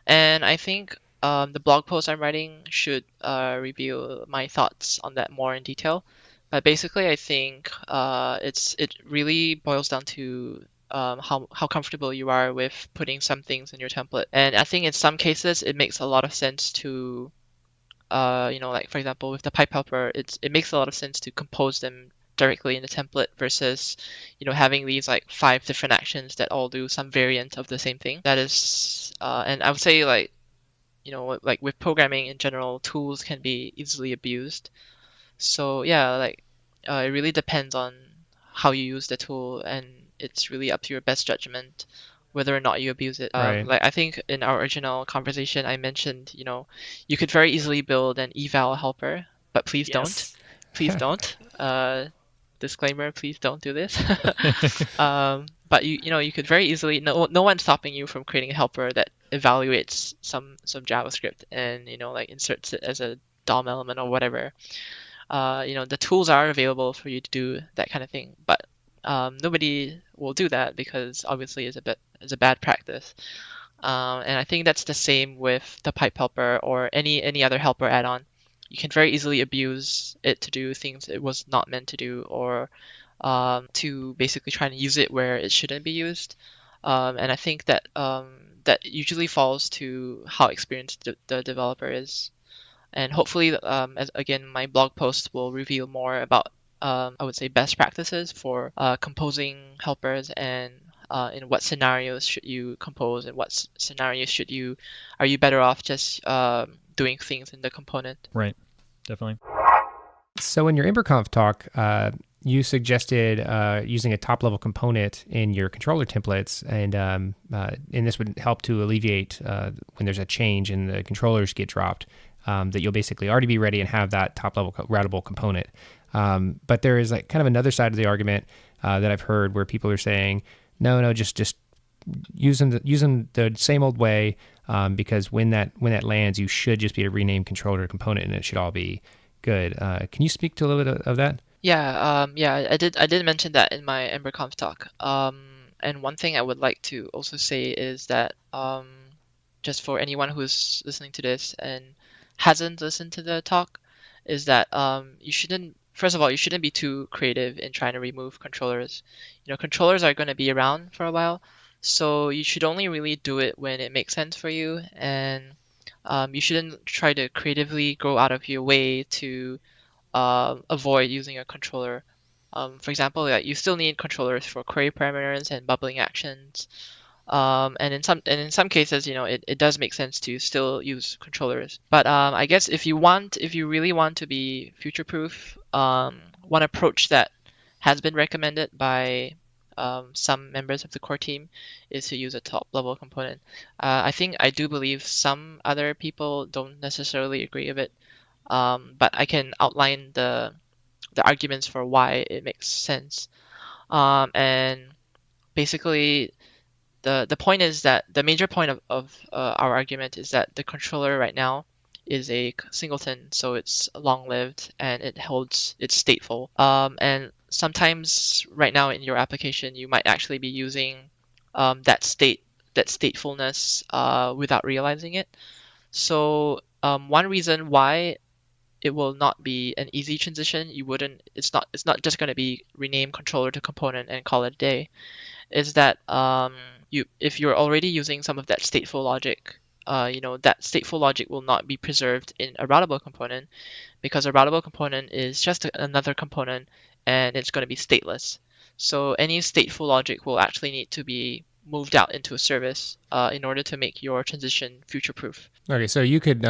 And I think the blog post I'm writing should reveal my thoughts on that more in detail. But basically, I think it really boils down to how comfortable you are with putting some things in your template. And I think in some cases, it makes a lot of sense to, like for example, with the pipe helper, it makes a lot of sense to compose them directly in the template versus having these like 5 different actions that all do some variant of the same thing. That is and I would say like with programming in general, tools can be easily abused. So yeah, like it really depends on how you use the tool, and it's really up to your best judgment whether or not you abuse it. Right. Like I think in our original conversation I mentioned you could very easily build an eval helper, but please don't. Disclaimer, please don't do this. But you could very easily, no one's stopping you from creating a helper that evaluates some JavaScript and like inserts it as a DOM element or whatever. The tools are available for you to do that kind of thing, but nobody will do that because obviously it's a bad practice. And I think that's the same with the pipe helper or any other helper add-on. You can very easily abuse it to do things it was not meant to do, or to basically try and use it where it shouldn't be used. And I think that that usually falls to how experienced the developer is. And hopefully, again, my blog post will reveal more about, I would say, best practices for composing helpers, and in what scenarios should you compose, and what scenarios are you better off just doing things in the component. Right, definitely. So in your EmberConf talk, you suggested using a top-level component in your controller templates, and this would help to alleviate when there's a change and the controllers get dropped, that you'll basically already be ready and have that top-level routable component. But there is like kind of another side of the argument that I've heard where people are saying, no, just use them the same old way, because when that lands, you should just be a renamed controller component, and it should all be good. Can you speak to a little bit of that? Yeah, I did mention that in my EmberConf talk. And one thing I would like to also say is that just for anyone who's listening to this and hasn't listened to the talk, is that you shouldn't be too creative in trying to remove controllers. Controllers are going to be around for a while, so you should only really do it when it makes sense for you, and you shouldn't try to creatively go out of your way to avoid using a controller. For example, you still need controllers for query parameters and bubbling actions. And in some cases, it does make sense to still use controllers. But I guess if you really want to be future-proof, one approach that has been recommended by some members of the core team is to use a top-level component. I do believe some other people don't necessarily agree with it, but I can outline the arguments for why it makes sense. And basically, the point is that the major point of our argument is that the controller right now is a singleton, so it's long-lived and it's stateful. And sometimes right now in your application, you might actually be using that statefulness without realizing it. So one reason why it will not be an easy transition, it's not just going to be rename controller to component and call it a day, is that if you're already using some of that stateful logic, that stateful logic will not be preserved in a routable component, because a routable component is just another component and it's going to be stateless. So any stateful logic will actually need to be moved out into a service in order to make your transition future-proof. Okay, so you could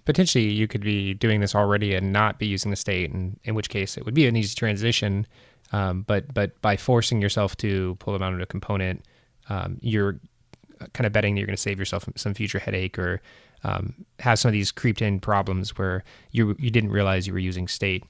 potentially you could be doing this already and not be using the state, and in which case it would be an easy transition. But by forcing yourself to pull them out into a component, you're kind of betting that you're going to save yourself some future headache, or have some of these creeped in problems where you didn't realize you were using state.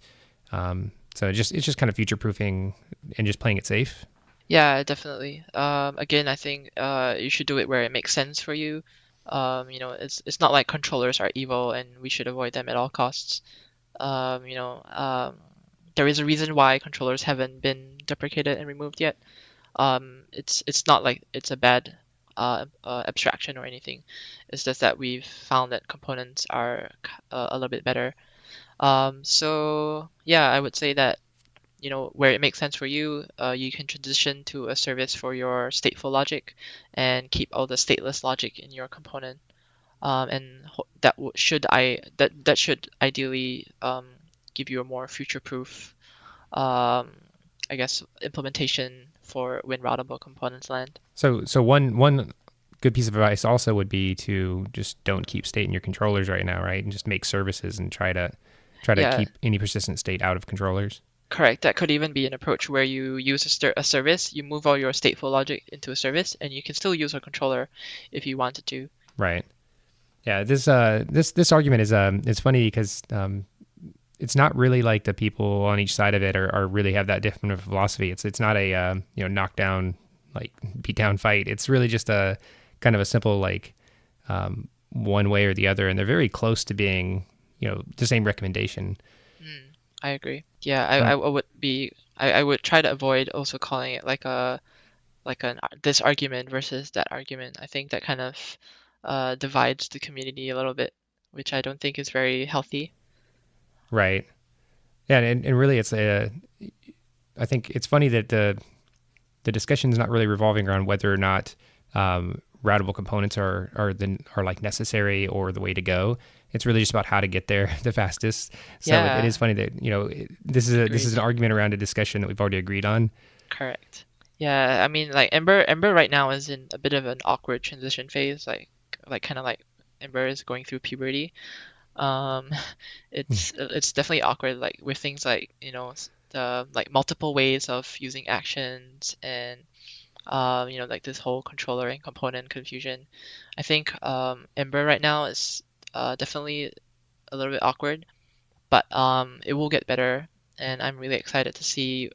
So it's just kind of future proofing and just playing it safe. Yeah, definitely. Again, I think you should do it where it makes sense for you. It's not like controllers are evil and we should avoid them at all costs. There is a reason why controllers haven't been deprecated and removed yet. It's not like it's a bad abstraction or anything. It's just that we've found that components are a little bit better. So yeah, I would say that where it makes sense for you, you can transition to a service for your stateful logic and keep all the stateless logic in your component. And that should ideally give you a more future-proof, I guess, implementation for when routable components land. So one good piece of advice also would be to just don't keep state in your controllers right now, right? And just make services and try to Yeah. keep any persistent state out of controllers. Correct. That could even be an approach where you use a service, you move all your stateful logic into a service, and you can still use a controller if you wanted to. Right. Yeah. This argument is it's funny because it's not really like the people on each side of it are really have that different of philosophy. It's not a knockdown, like beat down fight. It's really just a kind of a simple like one way or the other, and they're very close to being the same recommendation. I agree. Yeah, I would try to avoid also calling it like this argument versus that argument. I think that kind of divides the community a little bit, which I don't think is very healthy. Right. Yeah, and really I think it's funny that the discussion is not really revolving around whether or not routable components are like necessary or the way to go. It's really just about how to get there the fastest. So Yeah. it is funny that this is an argument around a discussion that we've already agreed on. Correct. Yeah, I mean, like Ember right now is in a bit of an awkward transition phase, like kind of like Ember is going through puberty. Um, it's definitely awkward, like with things like the like multiple ways of using actions and like this whole controller and component confusion. I think Ember right now is definitely a little bit awkward, but it will get better, and I'm really excited to see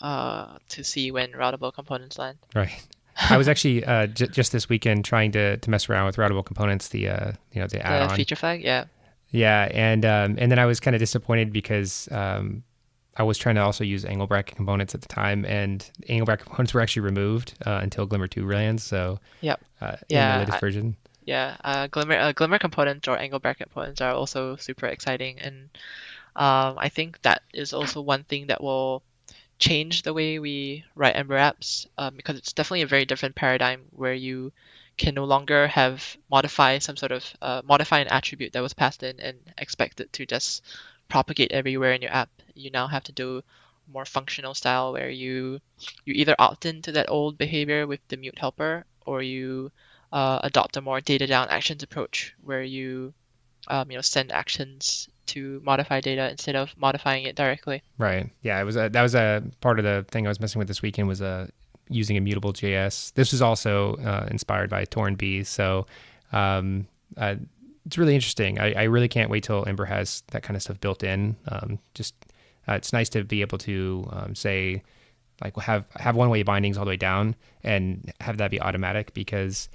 when routable components land. Right. I was actually just this weekend trying to mess around with routable components, the The add-on. feature flag, yeah. Yeah, and then I was kind of disappointed because I was trying to also use angle bracket components at the time, and angle bracket components were actually removed until Glimmer 2 lands. So Yep. in Yeah, the latest version. Yeah, Glimmer components or angle bracket components are also super exciting, and I think that is also one thing that will change the way we write Ember apps, because it's definitely a very different paradigm where you can no longer have modify an attribute that was passed in and expect it to just propagate everywhere in your app. You now have to do more functional style where you either opt into that old behavior with the mute helper, or you adopt a more data down actions approach where you send actions to modify data instead of modifying it directly. Right. Yeah, that was a part of the thing I was messing with this weekend was using immutable JS. This was also inspired by Torn B. So it's really interesting. I really can't wait till Ember has that kind of stuff built in. It's nice to be able to say like have one way bindings all the way down and have that be automatic, because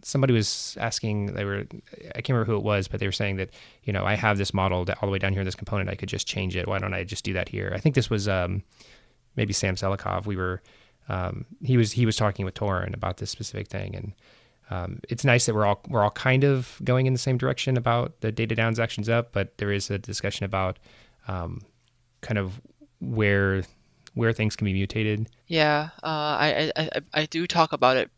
somebody was asking, I can't remember who it was, but they were saying that, I have this model that all the way down here in this component, I could just change it. Why don't I just do that here? I think this was maybe Sam Selikov. We were, he was talking with Torin about this specific thing. it's nice that we're all kind of going in the same direction about the data downs, actions up, but there is a discussion about kind of where things can be mutated. Yeah, I do talk about it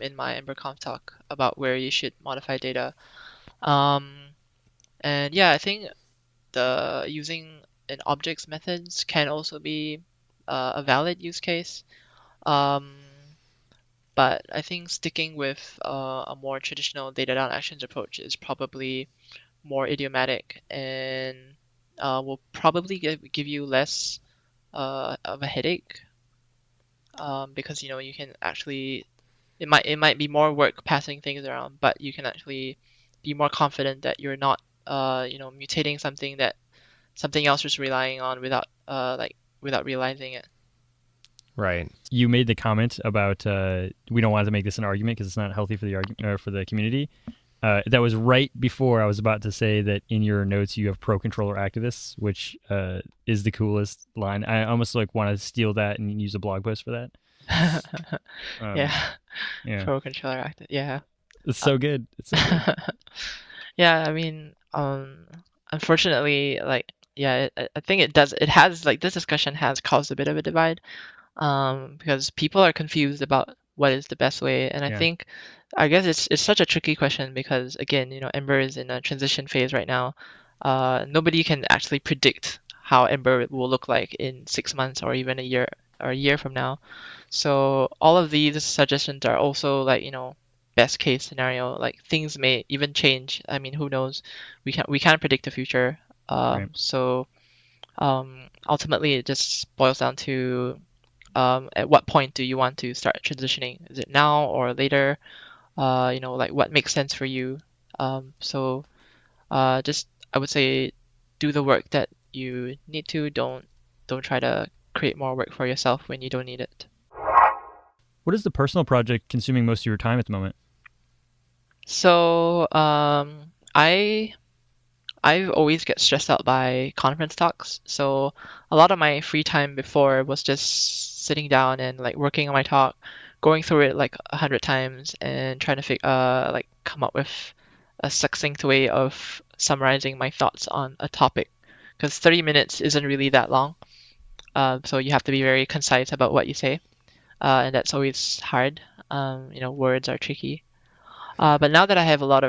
in my EmberConf talk about where you should modify data. Um, and yeah, I think the using an objects methods can also be a valid use case. Um, but I think sticking with a more traditional data down actions approach is probably more idiomatic and will probably give you less of a headache because you can actually it might be more work passing things around, but you can actually be more confident that you're not mutating something that something else is relying on without realizing it. Right. You made the comment about we don't want to make this an argument because it's not healthy for the for the community. That was right before I was about to say that in your notes you have pro controller activists, which is the coolest line. I almost want to steal that and use a blog post for that. Yeah. Yeah. Pro controller active. Yeah. It's so good. It's so good. Yeah, I mean, unfortunately, I think it does. It has this discussion has caused a bit of a divide, because people are confused about what is the best way, and I guess it's such a tricky question because again, Ember is in a transition phase right now. Nobody can actually predict how Ember will look like in 6 months or even a year from now. So all of these suggestions are also best case scenario. Like things may even change. I mean, who knows? We can't predict the future. Right. So ultimately, it just boils down to at what point do you want to start transitioning? Is it now or later? What makes sense for you. So just I would say do the work that you need to. Don't try to create more work for yourself when you don't need it. What is the personal project consuming most of your time at the moment? So I always get stressed out by conference talks. So a lot of my free time before was just sitting down and working on my talk, going through it 100 times and trying to come up with a succinct way of summarizing my thoughts on a topic. Because 30 minutes isn't really that long. So you have to be very concise about what you say. And that's always hard. Words are tricky. But now that I have a lot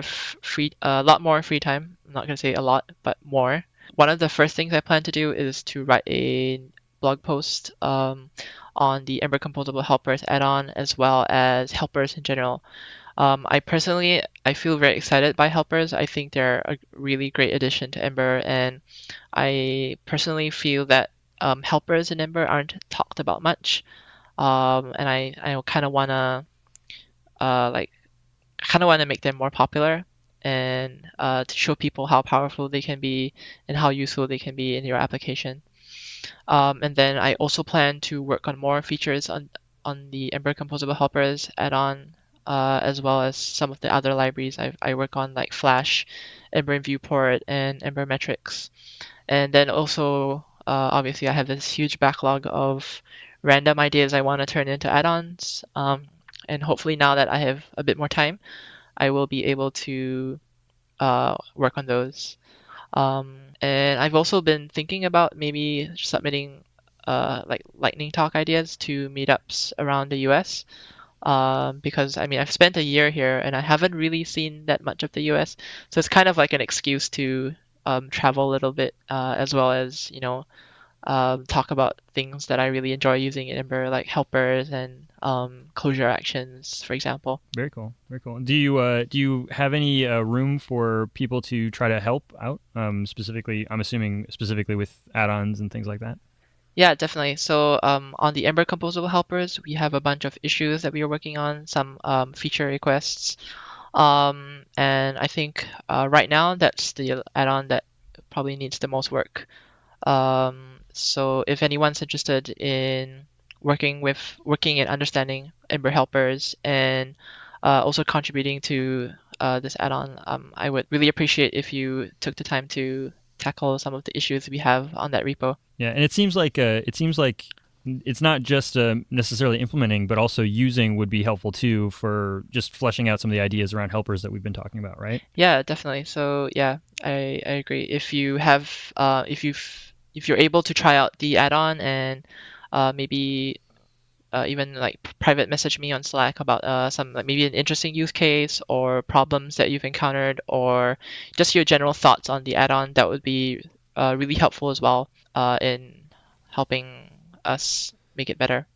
more free time, I'm not gonna say a lot, but more. One of the first things I plan to do is to write a blog post on the Ember Composable Helpers add-on as well as helpers in general. I feel very excited by helpers. I think they're a really great addition to Ember, and I personally feel that helpers in Ember aren't talked about much. And I kind of wanna make them more popular and to show people how powerful they can be and how useful they can be in your application. And then I also plan to work on more features on the Ember Composable Helpers add-on, as well as some of the other libraries I work on, like Flash, Ember Viewport, and Ember Metrics. And then also, obviously, I have this huge backlog of random ideas I want to turn into add-ons. And hopefully now that I have a bit more time, I will be able to work on those. And I've also been thinking about maybe submitting lightning talk ideas to meetups around the US. Because I've spent a year here and I haven't really seen that much of the US, so it's kind of like an excuse to travel a little bit, as well as talk about things that I really enjoy using in Ember, like helpers and closure actions, for example. Very cool. Very cool. Do you have any room for people to try to help out? Specifically, I'm assuming specifically with add-ons and things like that. Yeah, definitely. So on the Ember Composable Helpers, we have a bunch of issues that we are working on, some feature requests. And I think right now that's the add-on that probably needs the most work. So if anyone's interested in working and understanding Ember helpers and also contributing to this add-on, I would really appreciate if you took the time to tackle some of the issues we have on that repo. Yeah, and it seems like it's not just necessarily implementing, but also using would be helpful too for just fleshing out some of the ideas around helpers that we've been talking about, right? Yeah, definitely. So yeah, I agree. If you have if you're able to try out the add-on and maybe even like private message me on Slack about some like maybe an interesting use case or problems that you've encountered or just your general thoughts on the add-on, that would be really helpful as well in helping us make it better.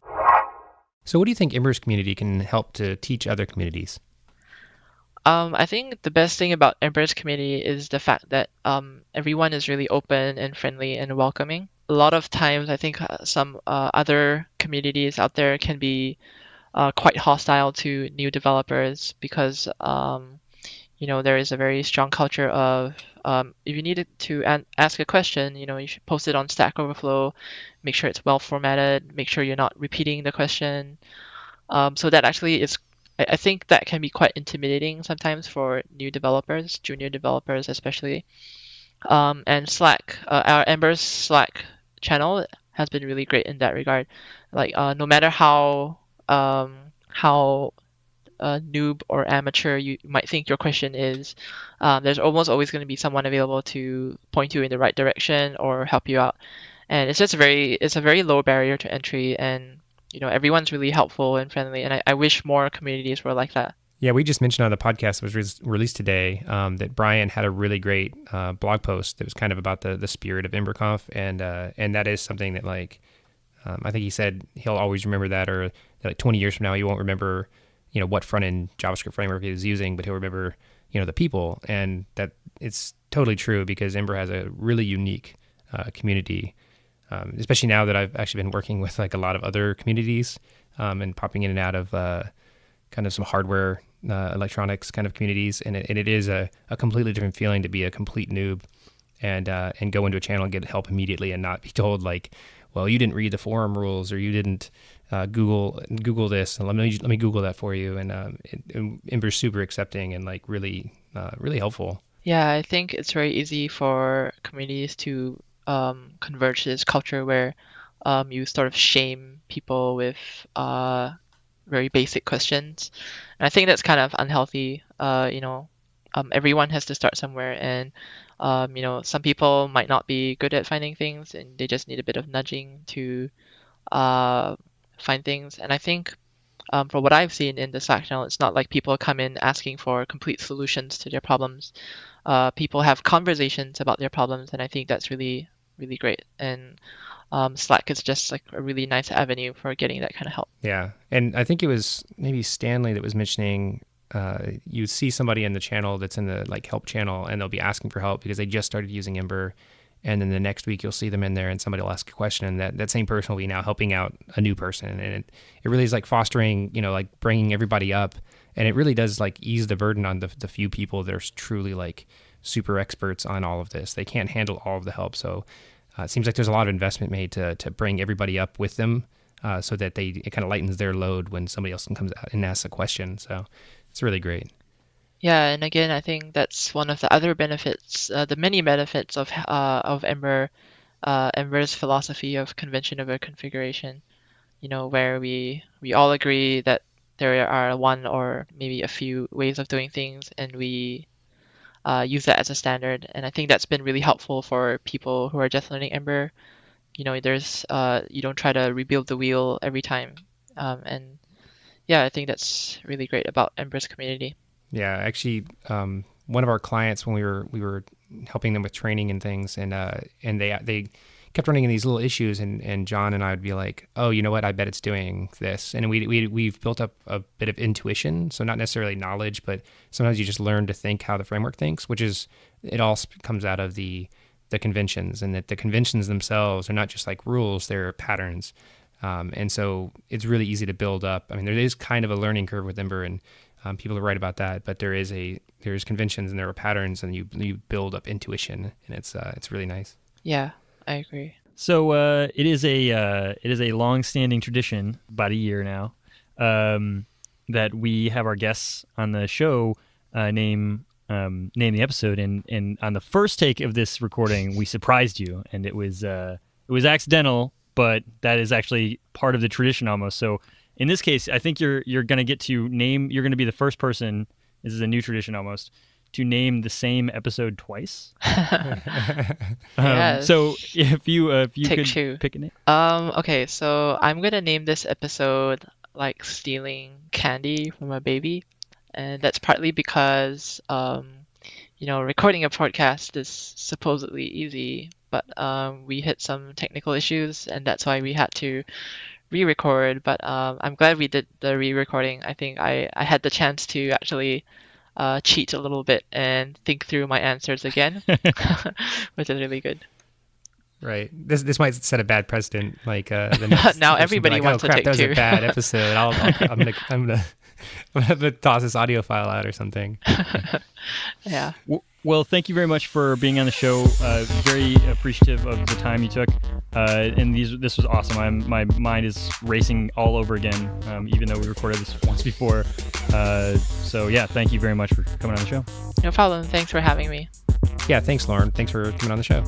So what do you think Ember's community can help to teach other communities? I think the best thing about Ember's community is the fact that everyone is really open and friendly and welcoming. A lot of times, I think some other communities out there can be quite hostile to new developers because there is a very strong culture of if you needed to ask a question, you should post it on Stack Overflow, make sure it's well formatted, make sure you're not repeating the question. So that actually is, I think that can be quite intimidating sometimes for new developers, junior developers especially. And Slack, our Ember's Slack channel has been really great in that regard. Like no matter how noob or amateur you might think your question is, there's almost always going to be someone available to point you in the right direction or help you out. And it's just it's a very low barrier to entry, and everyone's really helpful and friendly. And I wish more communities were like that. Yeah, we just mentioned on the podcast that was released today that Brian had a really great blog post that was kind of about the spirit of EmberConf, and that is something that I think he said he'll always remember that, or that like 20 years from now he won't remember what front end JavaScript framework he was using, but he'll remember the people, and that it's totally true because Ember has a really unique community, especially now that I've actually been working with like a lot of other communities and popping in and out of kind of some hardware electronics kind of communities, and it is a completely different feeling to be a complete noob and go into a channel and get help immediately and not be told like, well, you didn't read the forum rules or you didn't Google this, and let me Google that for you. And Ember's super accepting and like really helpful. Yeah, I think it's very easy for communities to converge to this culture where you sort of shame people with very basic questions. And I think that's kind of unhealthy. Everyone has to start somewhere, and some people might not be good at finding things, and they just need a bit of nudging to find things. And I think from what I've seen in the Slack channel, it's not like people come in asking for complete solutions to their problems. People have conversations about their problems, and I think that's really, really great. And Slack is just like a really nice avenue for getting that kind of help. Yeah, and I think it was maybe Stanley that was mentioning you see somebody in the channel that's in the like help channel, and they'll be asking for help because they just started using Ember, and then the next week you'll see them in there and somebody will ask a question, and that same person will be now helping out a new person, and it really is like fostering, like bringing everybody up, and it really does like ease the burden on the few people that are truly like super experts on all of this. They can't handle all of the help, so it seems like there's a lot of investment made to bring everybody up with them so that it kind of lightens their load when somebody else comes out and asks a question. So it's really great. Yeah, and again, I think that's one of the other benefits, the many benefits of Ember, Ember's philosophy of convention over configuration. Where we all agree that there are one or maybe a few ways of doing things, and we use that as a standard. And I think that's been really helpful for people who are just learning Ember. There's you don't try to rebuild the wheel every time, and yeah, I think that's really great about Ember's community. Yeah, actually, one of our clients, when we were helping them with training and things, and they kept running into these little issues, and John and I would be like, oh, you know what? I bet it's doing this, and we've built up a bit of intuition, so not necessarily knowledge, but sometimes you just learn to think how the framework thinks, which is it all comes out of the conventions, and that the conventions themselves are not just like rules; they're patterns, and so it's really easy to build up. I mean, there is kind of a learning curve with Ember, and people are right about that, but there's conventions and there are patterns, and you build up intuition, and it's really nice. Yeah, I agree. So it is a long-standing tradition, about a year now, that we have our guests on the show name the episode, and on the first take of this recording, we surprised you, and it was accidental, but that is actually part of the tradition almost. So in this case, I think you're going to get to name. You're going to be the first person. This is a new tradition almost, to name the same episode twice. Yes. So if you Take could two. pick a name. Okay, so I'm gonna name this episode like stealing candy from a baby, and that's partly because recording a podcast is supposedly easy, but we hit some technical issues, and that's why we had to re-record. But I'm glad we did the re-recording. I think I had the chance to actually cheat a little bit and think through my answers again, which is really good. Right. This might set a bad precedent. Like the next Now person everybody will be like, wants oh, to crap, take that was two. a bad episode. I'm gonna toss this audio file out or something. Yeah. Well, thank you very much for being on the show. Very appreciative of the time you took. And this was awesome. My mind is racing all over again, even though we recorded this once before. So yeah, thank you very much for coming on the show. No problem. Thanks for having me. Yeah, thanks, Lauren. Thanks for coming on the show.